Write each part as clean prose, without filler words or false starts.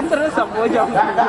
Terus aku aja. Enggak.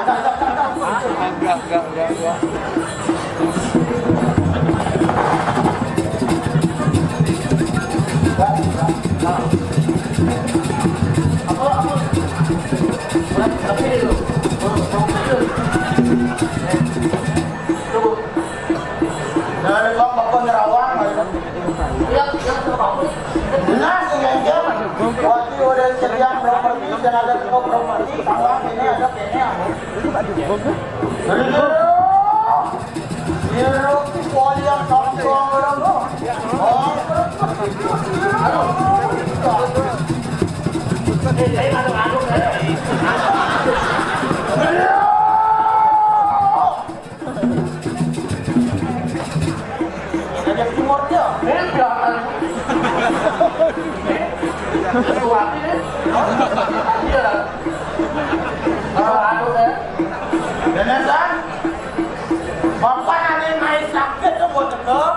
Bapak nanti main sakit tuh buat cekep,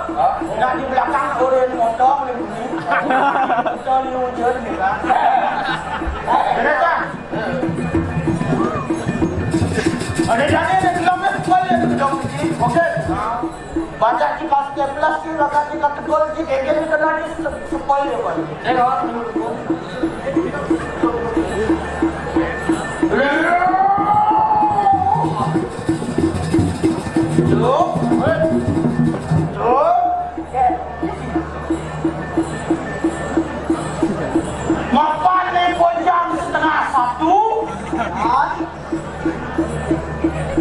nggak di belakang urin ngotong di sini, kita liujer nih kan, bener kan? Ada jadi ada kilometer kembali ada kilometer, oke? Baca di pas 11 sih, baca di kategori sih, kayak gini kena di spoil ya pak. Mapan nih jam 12:30.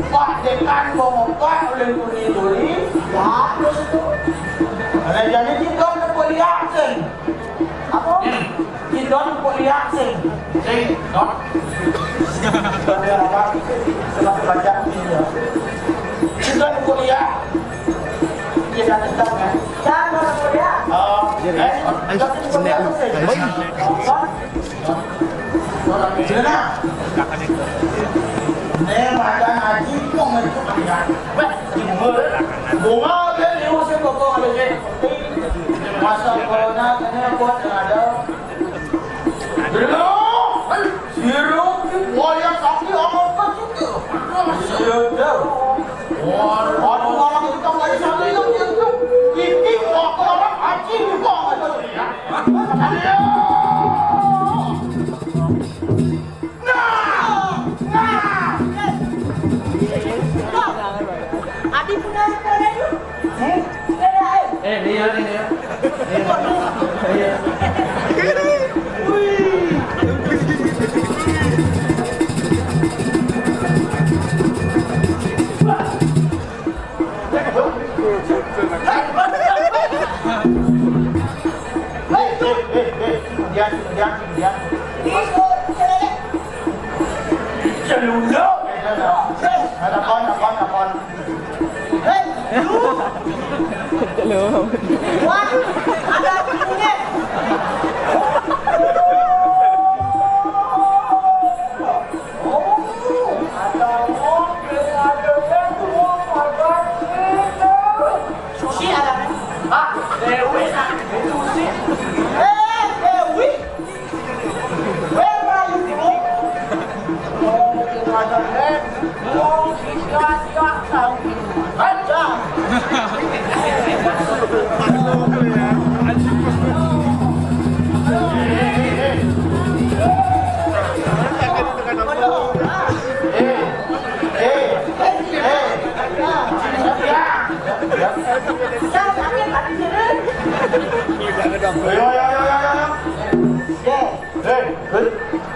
Pak dekan mau pak oleh turi. Ya terus itu. Ada jadi kita nak poliaksen. Apa? Kita nak poliaksen. Not. Setelah baca ini ya. Kita nak kuliah. Kita tetap kan. Jangan kuliah. Nè mà đang là chỉ con mình có phải là bắt mưa buồn á cái liu sẽ có con là gì masa corona kena buat ada siru wayang sakit apa juga siru wah orang orang kita lagi sakit itu gigi orang haji juga ada Adi punya keren lu? Dia. Dia. Celulu. Ada kon. Celulu. Wah, ada punya. Sushi ada. Ah, Dewi nak sushi. Dewi. Where are you from? Ada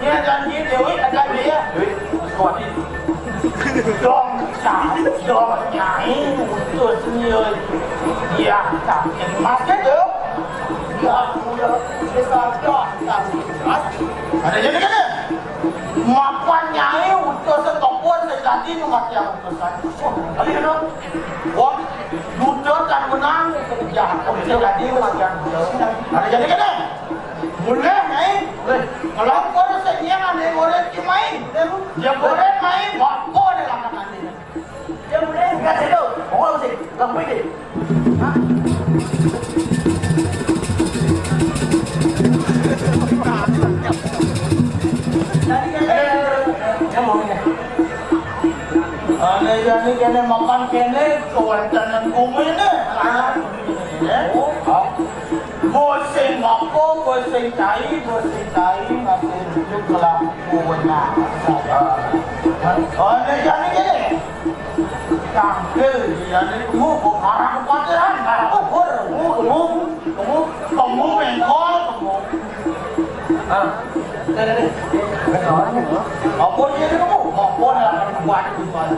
Dia janji Dewi ada dia. Còn đi. Dom nyai untuk senior. Dia tak masuk tu. Dia punya besar dah. Ada jadi kan? Mapan nyai untuk setopon sejati umat yang utusan. Ada kan? Wah, muda dan menang kerja. Sejati umat yang utusan. Ada jadi kan? Boleh main? Kalau kau sekian ada boleh main. Dia boleh main, kau ada langkah ni. Dia boleh enggak sedo. Kau mesti lambai deh. Ha? Jadi kene makan kene kewancanan bumi ini. Bosing aku, bosing cai, masih hidup lah buahnya. Jadi kene. Cangkir, jadi kamu orang kekuatan, kamu mengkol, kamu. Apa dia kamu? Apa dalam kekuatan Tuhan?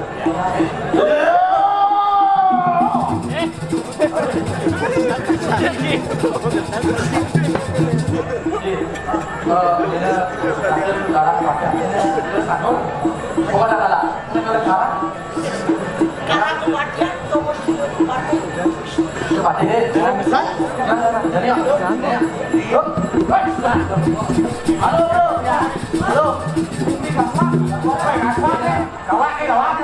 Halo bro, halo. Ini kawan, kawan,